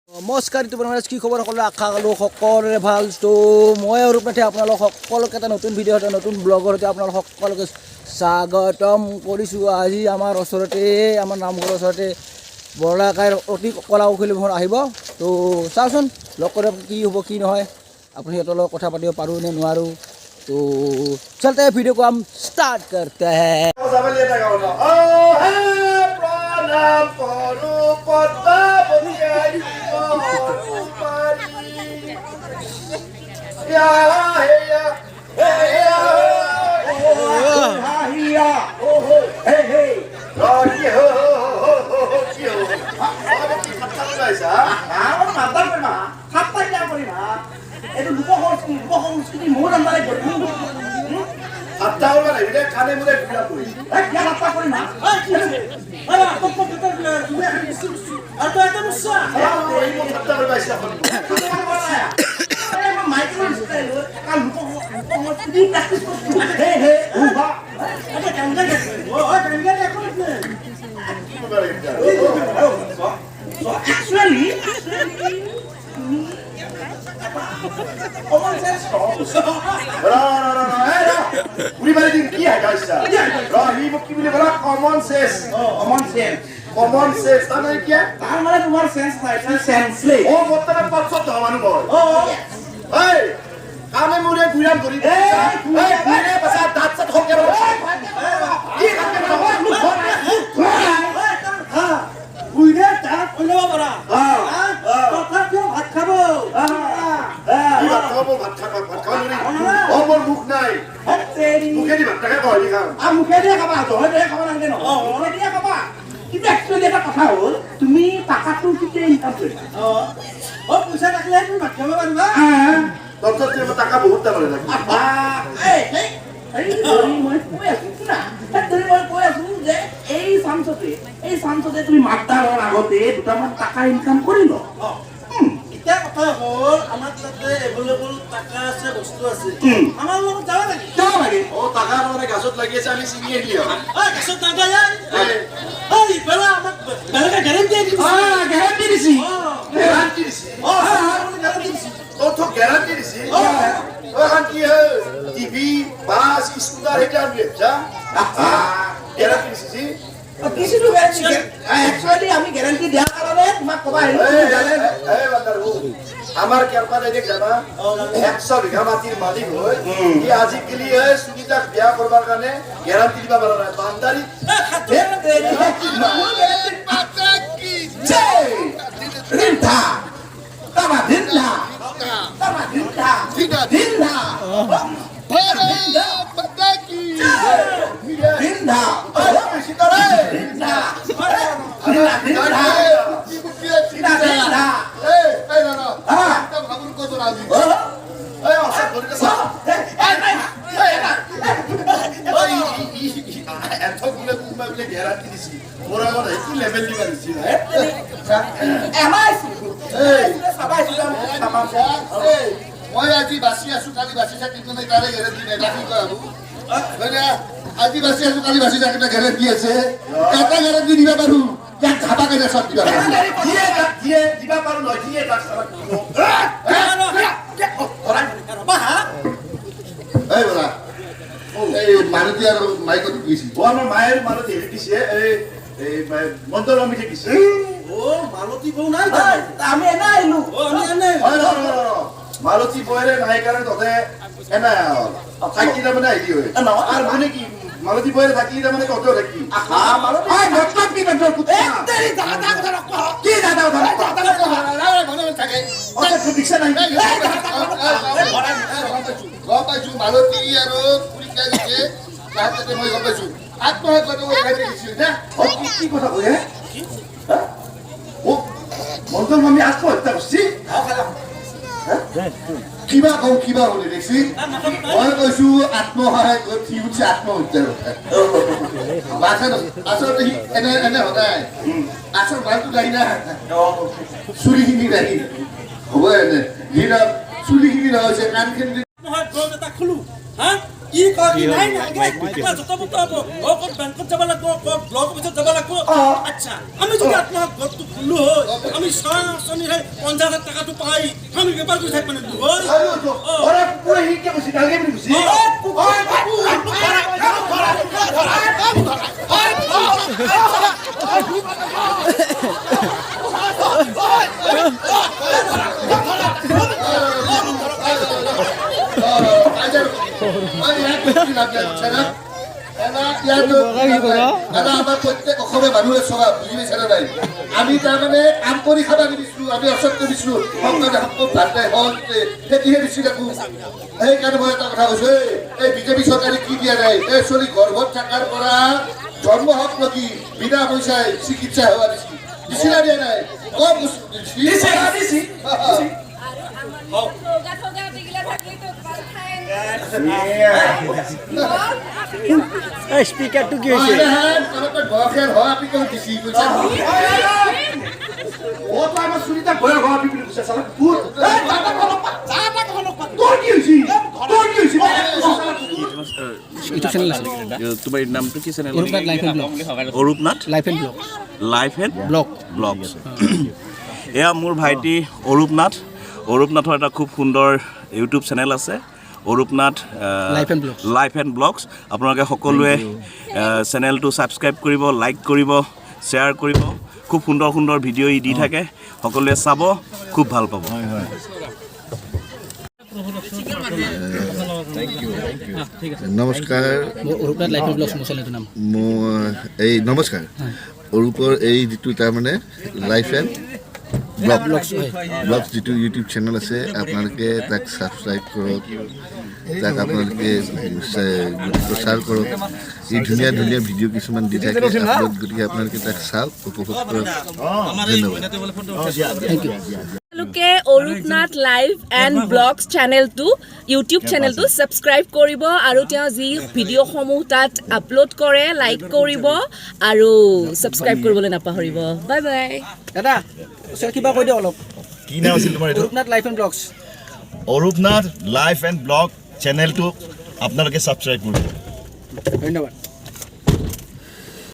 নমস্কাৰ তোমাৰ কি খবৰ সকলো আশা কৰোঁ সকলোৰে ভাল তো মই ৰূপনাথে আপোনালোক সকলোকে এটা নতুন ভিডিঅ' এটা নতুন ব্লগৰ সৈতে আপোনালোক সকলোকে স্বাগতম কৰিছোঁ। আজি আমাৰ ওচৰতে আমাৰ নামঘৰৰ ওচৰতে বৰলাকাইৰ অতি কলা কৌশলী ভ্ৰমণ আহিব তো চাওঁচোন লগ কৰি কি হ'ব কি নহয় আপুনি সিহঁতৰ লগত কথা পাতিব পাৰোঁ নে নোৱাৰোঁ তো চলতে ভিডিঅ' को हम स्टार्ट करते हैं। খানে মুলে ঘুরা করি क्या बात कर ना अरे तो कम्प्यूटर में আর তো এটা মুসা এই কথা বলবা ইচ্ছা করে अरे मैं माइक्रो स्टाइल का लुको की प्रैक्टिस करती हे हे उबा अरे गंगा देखो ओ गंगा देखो so actually कॉमन सेंस 우리 말이 지금 কি है गाइस রা হি মুক্তি বলে বলা কমন সেন্স কমন সেন্স মানে কি তার মানে তোমার সেন্স না এটা সেন্সলেস ও মতলব পছন্দ হওয়ানো বল ও এই কানে মুরে ঘুরাম ধরি এই ঘুরে পাছা দাঁত সাত হোক গেল কি করতে বলো হ্যাঁ বুইরে তার কইলো বড়া হ্যাঁ কথা কেউ ভাত খাবো কি ভাত খাবো ভাত খাবো ও মোর মুখ নাই তেরি মুখে দি ভাত টাকা কই খাম মুখে দিয়ে খাবা জহে খাবা নাগে ন মুখে দিয়ে খাবা কিন্তু একচুয়ালি এটা কথা হল তুমি টাকাটো কিতে ইনকাম কৰিছা ও পইচা রাখলে তুমি ভাত খাব পারবা ডক্টর তুমি টাকা বহুত টাকা লাগে মই কৈ আছো না মই কৈ আছো যে এই চান্সতে তুমি মাতাৰৰ আগতে দুটামান টাকা ইনকাম কৰি ল এটা কথা হল আমার তাতে এভেলেবল টাকা আছে বস্তু আছে আমার লগত যাওয়া লাগে ও টাকা মানে গাছত লাগি আছে আমি চিনি দিও কাছত টাকা যায় এই বেলা আমাক বেলাকে গ্যারান্টি দিছি গ্যারান্টি দিছি গ্যারান্টি দিছি গ্যারান্টি দিছি তো গ্যারান্টি দিছি ও হান কি হে টিভি বাস স্কুটার এটা আমি যা গ্যারান্টি দিছি কিছু গ্যারান্টি একচুয়ালি আমি গ্যারান্টি দেওয়ার কারণে তোমাক কবা এই বান্দারু আমার কেরপারে দেখ জানা 100 বিঘা মাটির মালিক হয় কি আজি কেলি হয় সুনিতাক বিয়া করবার কারণে গ্যারান্টি দিবা পারা না বান্দারি পাতা কি জয় রিন্টা তামা দিনলা দিনলা পাতা কি দিনলা সীতারে দিনলা এই না তা ভাবুন কত রাজি এই অসব করে সা এত গুলে কুমাবলে গ্যারান্টি দিছি মোরা গরে কি লেভেল দিবা দিছি না এমআইসি এই সবাই এই মই আজি বাসি আছো কালি বাসি থাকি তুমি কারে গ্যারান্টি নাই বাকি করাবো মানে আজি বাসি আছো কালি বাসি থাকি গ্যারান্টি আছে কত গ্যারান্টি দিবা পারু যা খাবা কেন সব দিবা দিয়ে দিবা পারু নয় দিয়ে কাজ করা এই বলা এই মারুতি আর মাইকত দিছি ও আমার মায়ের মারুতি দিছে এই মন্তর মিঠে দিছে ও মালতী বউ নাই আমি এনা আইলু ও আমি এনে মালতী বইরে নাই কারণে ততে এনা থাকি না মানে আইডি হয় আর মানে কি মালতী বইরে থাকি না মানে কত থাকি মালতী মতলব কি মতলব কুত্তা তেরি দাদা ধরো কি দাদা মানে থাকে ওটা তো দিছে নাই গপাইছু মালতী আর পুরিকা দিছে তাতে মই গপাইছু আত্মহত্যা তো খাইতে দিছিল না ও কি কথা কয় ও মন্তর আমি আত্মহত্যা করছি কিবা কওঁ কিবা হলে দেখছি মই কৈছো আত্মসহায়ক গোট উঠছে আত্মহত্যাৰ কথা আচলতে এনে এনে সদায় আচল মালটো লাগি না চুলিখিনি লাগি হ'ব এনে যিটা চুলিখিনি নহৈছে কাণখিনি নহয় ব্লগ এটা খুলো হ্যাঁ কি কয় কি নাই নালাগে কিবা যত বত হ'ব ক'ত বেংকত যাব লাগিব ক'ত ব্লক অফিচত যাব লাগিব আচ্ছা আমি যদি আপোনাক ঘৰটো খুলো হয় আমি চনিৰে 50,000 টাকাটো পাই আমি বেপাৰ কৰি থাকিব লাগিব ওৰে পুৰো হিকে বসি ডালগে বলি বসি আমাৰ প্ৰত্যেক অসমীয়া মানুহে চলা বুজি পাইছে নে নাই আমি তাৰমানে কাম কৰি খাব দিছিলো আমি অসত্য দিছিলো সকলোৱে সম্পদ ভাত নাই খেতিহে দিছি থাকো সেইকাৰণে মই এটা কথা কৈছো এই বিজেপি চৰকাৰে কি দিয়া নাই এই চলি গৰ্ভত থকাৰ পৰা জন্ম হওক নেকি বিনা পইচাই চিকিৎসা সেৱা দিছি দিছিলা দিয়া নাই কম দিছি স্পিকাৰটো কি হৈছে বয়সের হয় আপনি কেউ দিছি পয়সা ও তো আমার সুনিতা বড় ঘর বিবি বসে সালা তোর এই টাকা কোন টাকা কোন তোর কি হইছি ইউটিউব চেনেল আছে তোমাৰ নামটো কি channel Arupnath life and blog Arupnath life and blog life and blog blogs এয়া মোৰ ভাইটি অৰূপনাথৰ এটা খুব সুন্দৰ ইউটিউব চেনেল আছে অৰূপনাথ লাইফ এণ্ড ব্লগছ আপোনালোকে সকলোৱে চেনেলটো ছাবস্ক্ৰাইব কৰিব লাইক কৰিব শ্বেয়াৰ কৰিব খুব সুন্দৰ সুন্দৰ ভিডিঅ' ই দি থাকে সকলোৱে চাব খুব ভাল পাব নমস্কাৰ অৰূপনাথ লাইফ এণ্ড ব্লগছ মোৰ চেনেলটোৰ নাম এই নমস্কাৰ অৰূপৰ এই যিটো তাৰমানে লাইফ এণ্ড ব্লগছ যিটো ইউটিউব চেনেল আছে আপোনালোকে তাক ছাবস্ক্ৰাইব কৰক তাক আপোনালোকে প্ৰচাৰ কৰক এই ধুনীয়া ধুনীয়া ভিডিঅ' কিছুমান দি থাকে আপলোড গতিকে আপোনালোকে তাক চাওক উপভোগ কৰক ধন্যবাদ আপোনালোকে অৰূপনাথ লাইভ এণ্ড ব্লগছ চেনেলটো ইউটিউব চেনেলটো ছাবস্ক্ৰাইব কৰিব আৰু তেওঁ যি ভিডিঅ'সমূহ তাত আপলোড কৰে লাইক কৰিব আৰু ছাবস্ক্ৰাইব কৰিবলৈ নাপাহৰিব বাই বাই দাদা কিবা কৈ দিয়ক অলপ কি নাম আছিল তোমাৰ এইটো Arupnath life and blogs Arupnath life and blog চেনেলটো আপোনালোকে ছাবস্ক্ৰাইব কৰিব ধন্যবাদ